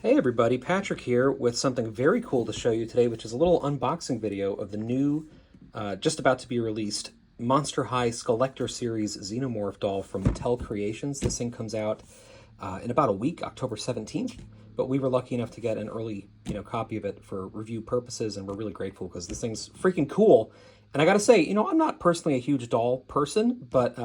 Hey everybody, Patrick here with something very cool to show you today, which is a little unboxing video of the new, just about to be released, Monster High Skullector series Xenomorph doll from Mattel Creations. This thing comes out in about a week, October 17th, but we were lucky enough to get an early, copy of it for review purposes, and we're really grateful because this thing's freaking cool. And I gotta say, I'm not personally a huge doll person, but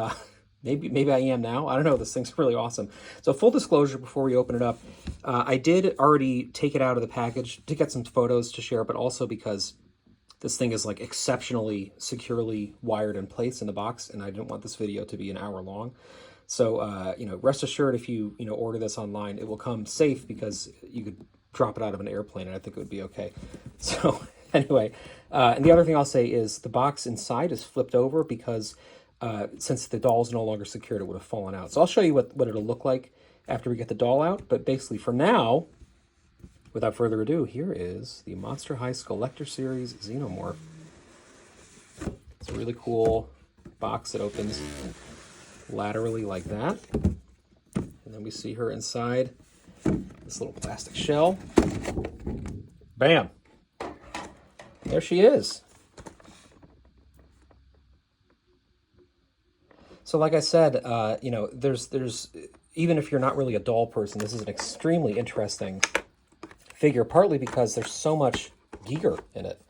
maybe I am now. I don't know. This thing's really awesome. So full disclosure before we open it up, I did already take it out of the package to get some photos to share, but also because this thing is like exceptionally securely wired in place in the box, and I didn't want this video to be an hour long. So, rest assured if you, order this online, it will come safe because you could drop it out of an airplane and I think it would be okay. So anyway, and the other thing I'll say is the box inside is flipped over because since the doll is no longer secured, it would have fallen out. So I'll show you what it'll look like after we get the doll out. But basically, for now, without further ado, here is the Monster High Skullector series Xenomorph. It's a really cool box that opens laterally like that. And then we see her inside this little plastic shell. Bam! There she is. So like I said, there's even if you're not really a doll person, this is an extremely interesting figure, partly because there's so much Giger in it.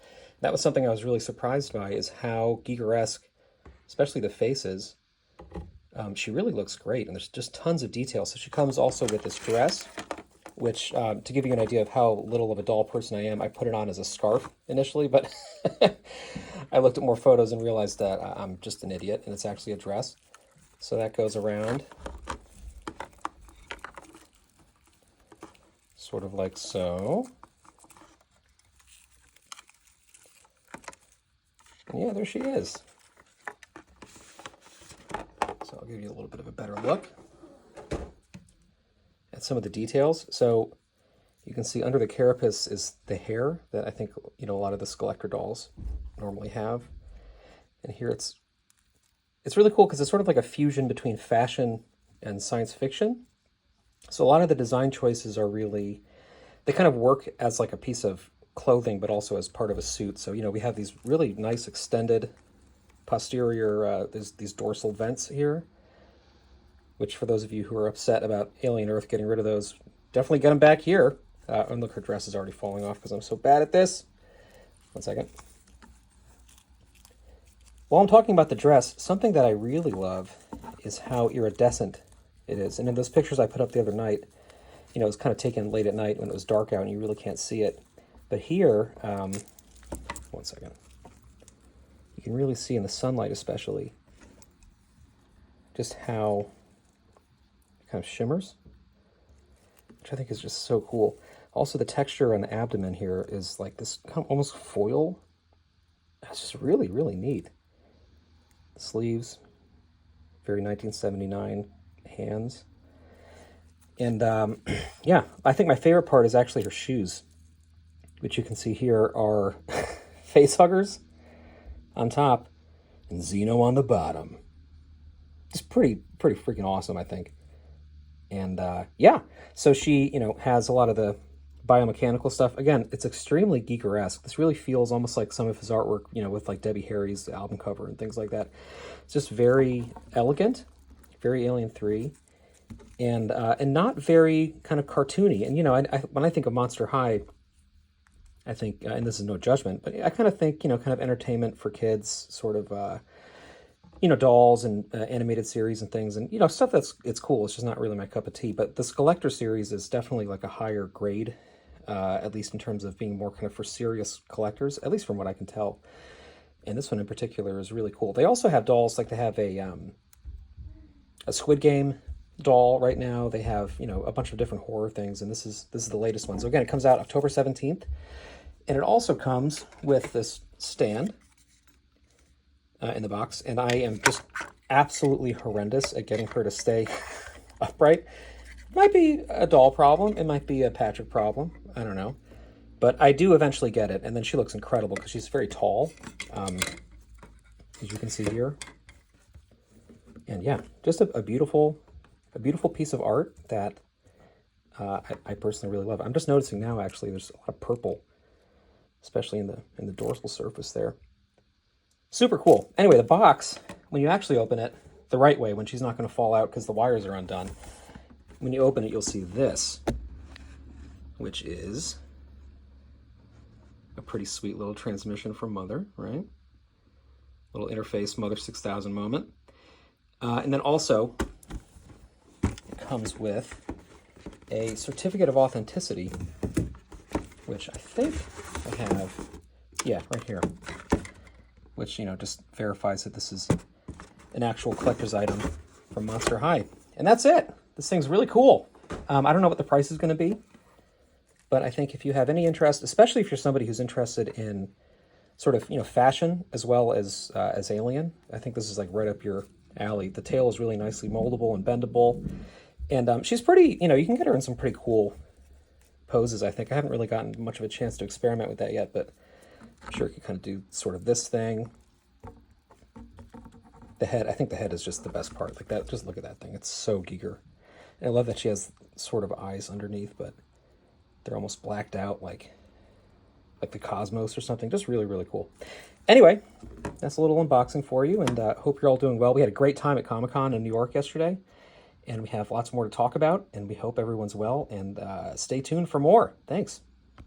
That was something I was really surprised by, is how Giger-esque, especially the faces. She really looks great, and there's just tons of detail. So she comes also with this dress, which, to give you an idea of how little of a doll person I am, I put it on as a scarf initially, but I looked at more photos and realized that I'm just an idiot, and it's actually a dress. So that goes around, sort of like so. And yeah, there she is. So I'll give you a little bit of a better look at some of the details. So you can see under the carapace is the hair that I think, a lot of the Skullector dolls normally have. And here it's really cool because it's sort of like a fusion between fashion and science fiction. So a lot of the design choices are really, they kind of work as like a piece of clothing, but also as part of a suit. So, we have these really nice extended posterior, there's these dorsal vents here, which for those of you who are upset about Alien Earth getting rid of those, definitely get them back here. And look, her dress is already falling off because I'm so bad at this. One second. While I'm talking about the dress, something that I really love is how iridescent it is. And in those pictures I put up the other night, it was kind of taken late at night when it was dark out and you really can't see it. But here, one second, you can really see in the sunlight especially just how it kind of shimmers, which I think is just so cool. Also, the texture on the abdomen here is like this kind of almost foil. It's just really, really neat. The sleeves, very 1979 hands. And yeah, I think my favorite part is actually her shoes, which you can see here are face huggers on top and Xeno on the bottom. Just pretty freaking awesome, I think. And yeah, so she, has a lot of the biomechanical stuff. Again, it's extremely Giger-esque. This really feels almost like some of his artwork, with like Debbie Harry's album cover and things like that. It's just very elegant, very Alien 3, and not very kind of cartoony. And, when I think of Monster High, I think, and this is no judgment, but I kind of think, kind of entertainment for kids, sort of, dolls and animated series and things, and, stuff it's cool. It's just not really my cup of tea. But the Skullector series is definitely like a higher grade, at least in terms of being more kind of for serious collectors, at least from what I can tell. And this one in particular is really cool. They also have dolls, like they have a Squid Game doll right now. They have, a bunch of different horror things, and this is the latest one. So again, it comes out October 17th, and it also comes with this stand in the box, and I am just absolutely horrendous at getting her to stay upright. It might be a doll problem. It might be a Patrick problem. I don't know. But I do eventually get it, and then she looks incredible because she's very tall, as you can see here. And yeah, just a beautiful piece of art that I personally really love it. I'm just noticing now, actually, there's a lot of purple, especially in the dorsal surface there. Super cool. Anyway, the box, when you actually open it the right way, when she's not going to fall out because the wires are undone, when you open it, you'll see this, which is a pretty sweet little transmission from Mother, right? Little interface Mother 6000 moment. And then also, it comes with a certificate of authenticity, which I think I have, yeah, right here, which, you know, just verifies that this is an actual collector's item from Monster High. And that's it. This thing's really cool. I don't know what the price is going to be, but I think if you have any interest, especially if you're somebody who's interested in sort of, you know, fashion as well as Alien, I think this is like right up your alley. The tail is really nicely moldable and bendable. And she's pretty, you know, you can get her in some pretty cool poses, I think. I haven't really gotten much of a chance to experiment with that yet, but I'm sure you can kind of do sort of this thing. The head, I think the head is just the best part. Like that, just look at that thing. It's so Giger. And I love that she has sort of eyes underneath, but they're almost blacked out like the Cosmos or something. Just really, really cool. Anyway, that's a little unboxing for you, and hope you're all doing well. We had a great time at Comic-Con in New York yesterday, and we have lots more to talk about, and we hope everyone's well, and stay tuned for more. Thanks.